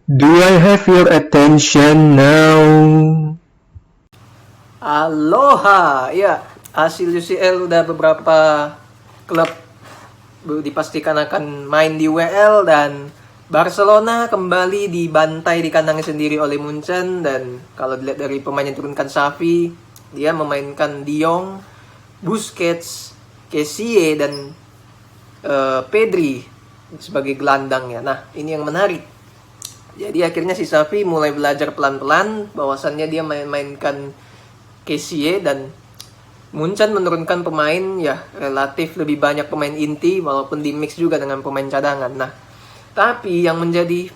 Do I have your attention now? Aloha, ya hasil UCL udah beberapa klub dipastikan akan main di WL dan Barcelona kembali dibantai di kandangnya sendiri oleh Munchen. Dan kalau dilihat dari pemain yang turunkan, Xavi, dia memainkan De Jong, Busquets, Kessie dan Pedri sebagai gelandangnya. Nah, ini yang menarik. Jadi akhirnya si Xavi mulai belajar pelan-pelan bahwasannya dia mainkan Kessie, dan Munchen menurunkan pemain ya relatif lebih banyak pemain inti walaupun di mix juga dengan pemain cadangan. Nah, tapi yang menjadi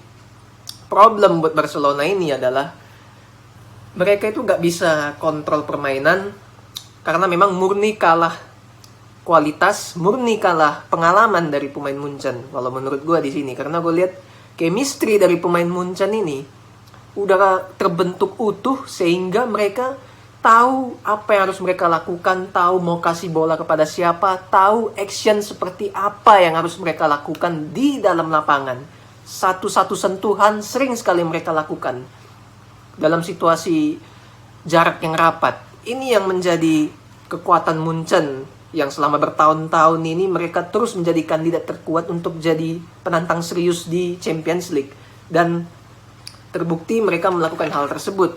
problem buat Barcelona ini adalah mereka itu gak bisa kontrol permainan karena memang murni kalah kualitas, murni kalah pengalaman dari pemain Munchen. Kalau menurut gue di sini, karena gue lihat chemistry dari pemain Munchen ini udah terbentuk utuh sehingga mereka tahu apa yang harus mereka lakukan, tahu mau kasih bola kepada siapa, tahu action seperti apa yang harus mereka lakukan di dalam lapangan. Satu-satu sentuhan sering sekali mereka lakukan dalam situasi jarak yang rapat. Ini yang menjadi kekuatan Munchen yang selama bertahun-tahun ini mereka terus menjadi kandidat terkuat untuk jadi penantang serius di Champions League. Dan terbukti mereka melakukan hal tersebut.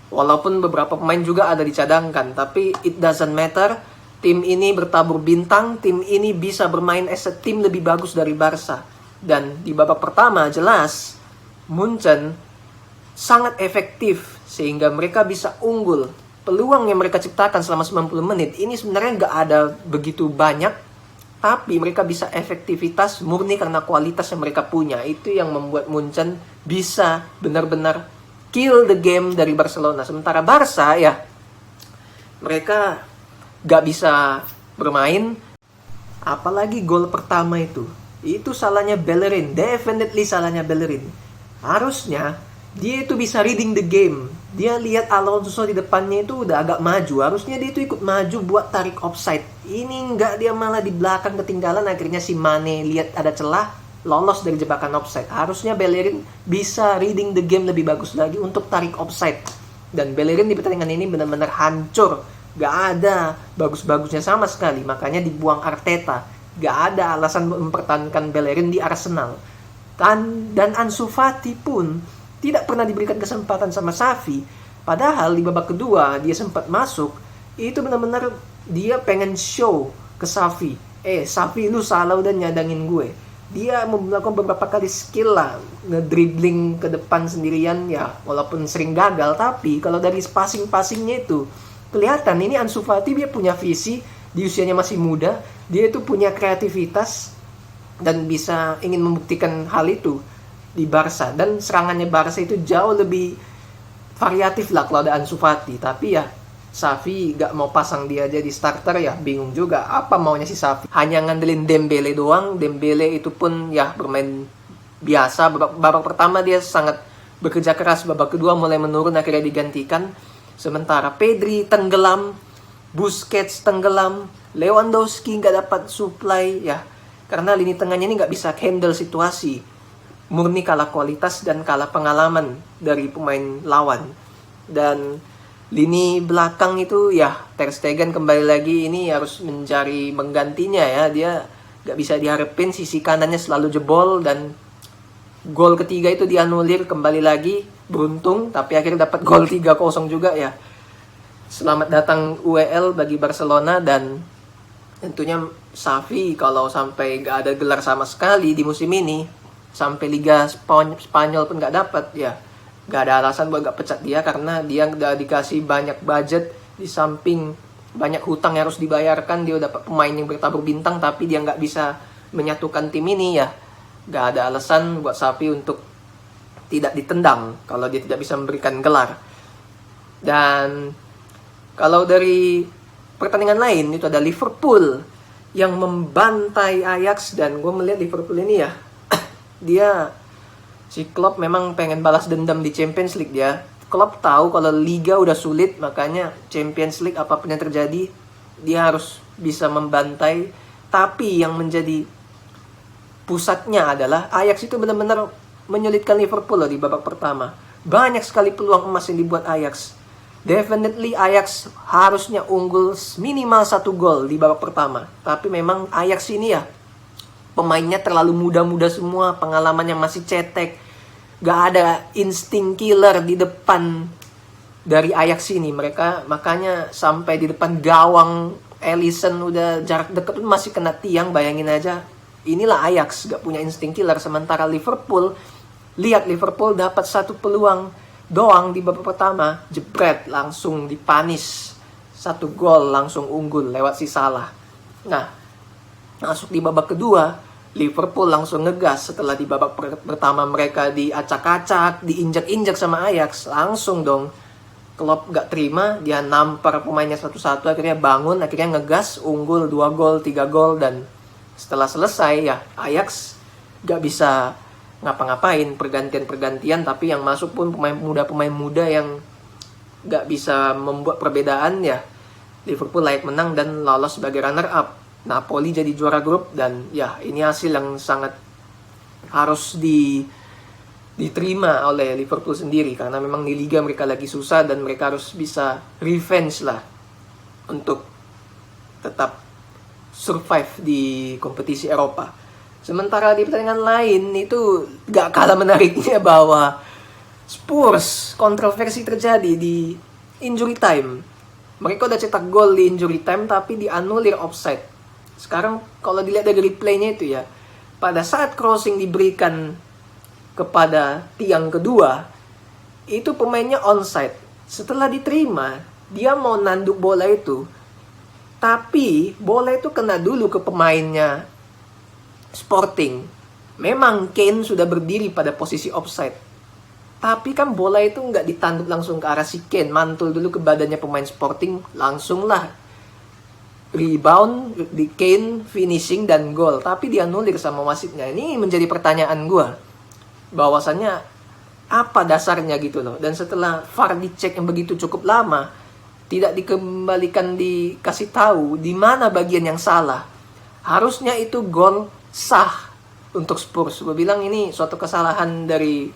Walaupun beberapa pemain juga ada dicadangkan, tapi it doesn't matter. Tim ini bertabur bintang, tim ini bisa bermain as a tim lebih bagus dari Barca. Dan di babak pertama jelas Munchen sangat efektif sehingga mereka bisa unggul. Peluang yang mereka ciptakan selama 90 menit ini sebenarnya nggak ada begitu banyak, tapi mereka bisa efektivitas murni karena kualitas yang mereka punya. Itu yang membuat Munchen bisa benar-benar kill the game dari Barcelona. Sementara Barca ya mereka nggak bisa bermain. Apalagi gol pertama itu salahnya Bellerin, definitely salahnya Bellerin. Harusnya dia itu bisa reading the game. Dia lihat Alonso di depannya itu udah agak maju. Harusnya dia itu ikut maju buat tarik offside. Ini enggak, dia malah di belakang ketinggalan. Akhirnya si Mane lihat ada celah, lolos dari jebakan offside. Harusnya Bellerin bisa reading the game lebih bagus lagi untuk tarik offside. Dan Bellerin di pertandingan ini benar-benar hancur. Gak ada bagus-bagusnya sama sekali. Makanya dibuang Arteta. Gak ada alasan mempertahankan Bellerin di Arsenal. Dan Ansu Fati pun tidak pernah diberikan kesempatan sama Xavi. Padahal di babak kedua dia sempat masuk. Itu benar-benar dia pengen show ke Xavi. Xavi, lu salah udah nyadangin gue. Dia melakukan beberapa kali skill lah, ngedribbling ke depan sendirian ya, walaupun sering gagal. Tapi kalau dari passing-passingnya itu kelihatan ini Ansu Fati dia punya visi. Di usianya masih muda, dia itu punya kreativitas dan bisa ingin membuktikan hal itu di Barca. Dan serangannya Barca itu jauh lebih variatif lah kalau ada Ansu Fati. Tapi ya Xavi gak mau pasang dia jadi starter, ya bingung juga apa maunya si Xavi. Hanya ngandelin Dembele doang. Dembele itu pun ya bermain biasa. Babak pertama dia sangat bekerja keras, babak kedua mulai menurun, akhirnya digantikan. Sementara Pedri tenggelam, Busquets tenggelam, Lewandowski gak dapat supply ya, karena lini tengahnya ini gak bisa handle situasi. Murni kalah kualitas dan kalah pengalaman dari pemain lawan. Dan lini belakang itu ya Ter Stegen kembali lagi ini harus mencari menggantinya ya. Dia gak bisa diharapin, sisi kanannya selalu jebol. Dan gol ketiga itu dianulir kembali lagi, beruntung, tapi akhirnya dapat gol 3-0 juga ya. Selamat datang UEL bagi Barcelona. Dan tentunya Xavi kalau sampai gak ada gelar sama sekali di musim ini, sampai Liga Spanyol pun gak dapat, ya gak ada alasan buat gak pecat dia, karena dia udah dikasih banyak budget, di samping banyak hutang yang harus dibayarkan, dia udah dapat pemain yang bertabur bintang, tapi dia gak bisa menyatukan tim ini. Ya gak ada alasan buat Xavi untuk tidak ditendang kalau dia tidak bisa memberikan gelar. Dan kalau dari pertandingan lain itu ada Liverpool yang membantai Ajax. Dan gue melihat Liverpool ini ya, dia si Klopp memang pengen balas dendam di Champions League. Klopp tahu kalau Liga udah sulit, makanya Champions League apapun yang terjadi dia harus bisa membantai. Tapi yang menjadi pusatnya adalah Ajax itu benar-benar menyulitkan Liverpool loh di babak pertama. Banyak sekali peluang emas yang dibuat Ajax. Definitely Ajax harusnya unggul minimal 1 gol di babak pertama. Tapi memang Ajax ini ya, pemainnya terlalu muda-muda semua, pengalamannya masih cetek. Gak ada insting killer di depan dari Ajax ini. Mereka makanya sampai di depan gawang Alisson udah jarak dekat masih kena tiang, bayangin aja. Inilah Ajax, gak punya insting killer. Sementara Liverpool, lihat Liverpool dapat 1 peluang doang di babak pertama, jebret langsung dipanis. 1 gol langsung unggul lewat si Salah. Nah, masuk di babak kedua, Liverpool langsung ngegas setelah di babak pertama mereka diacak-acak, diinjak-injak sama Ajax. Langsung dong Klopp gak terima, dia nampar pemainnya satu-satu, akhirnya bangun, akhirnya ngegas, unggul 2 gol, 3 gol, dan setelah selesai ya Ajax gak bisa ngapa-ngapain, pergantian-pergantian, tapi yang masuk pun pemain muda yang gak bisa membuat perbedaan ya. Liverpool layak menang dan lolos sebagai runner-up. Napoli jadi juara grup, dan ya ini hasil yang sangat harus diterima oleh Liverpool sendiri, karena memang di Liga mereka lagi susah dan mereka harus bisa revenge lah untuk tetap survive di kompetisi Eropa. Sementara di pertandingan lain itu gak kalah menariknya bahwa Spurs kontroversi terjadi di injury time. Mereka udah cetak gol di injury time tapi dianulir offside. Sekarang kalau dilihat dari replaynya itu ya, pada saat crossing diberikan kepada tiang kedua, itu pemainnya onside. Setelah diterima, dia mau nanduk bola itu, tapi bola itu kena dulu ke pemainnya Sporting. Memang Kane sudah berdiri pada posisi offside, tapi kan bola itu nggak ditanduk langsung ke arah si Kane, mantul dulu ke badannya pemain Sporting, langsunglah rebound di Kane, finishing dan gol, tapi dianulir sama wasitnya. Ini menjadi pertanyaan gue, bahwasannya apa dasarnya gitu loh. Dan setelah VAR dicek yang begitu cukup lama, tidak dikembalikan, dikasih tahu di mana bagian yang salah. Harusnya itu gol sah untuk Spurs. Gue bilang ini suatu kesalahan dari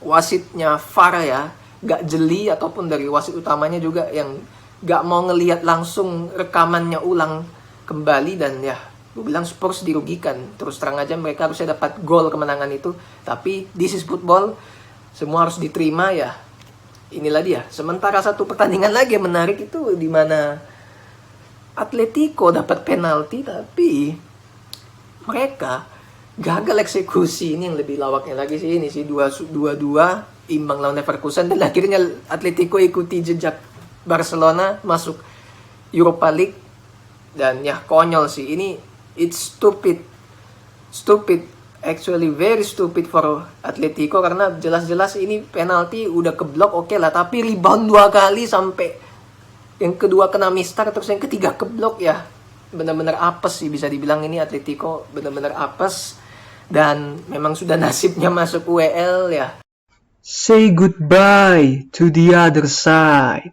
wasitnya VAR ya, gak jeli, ataupun dari wasit utamanya juga yang gak mau ngelihat langsung rekamannya ulang kembali. Dan ya, gue bilang Spurs dirugikan. Terus terang aja mereka harusnya dapat gol kemenangan itu. Tapi this is football, semua harus diterima ya. Inilah dia. Sementara satu pertandingan lagi yang menarik itu di mana Atletico dapat penalti tapi mereka gagal eksekusi. Ini yang lebih lawaknya lagi sih, ini sih 2-2 imbang lawan Leverkusen, dan akhirnya Atletico ikuti jejak Barcelona masuk Europa League. Dan ya konyol sih ini, it's stupid, actually very stupid for Atletico, karena jelas-jelas ini penalti udah keblok, oke lah, tapi rebound 2 kali sampai yang kedua kena mistar, terus yang ketiga keblok ya. Benar-benar apes sih, bisa dibilang ini Atletico benar-benar apes, dan memang sudah nasibnya masuk UEL ya. Say goodbye to the other side.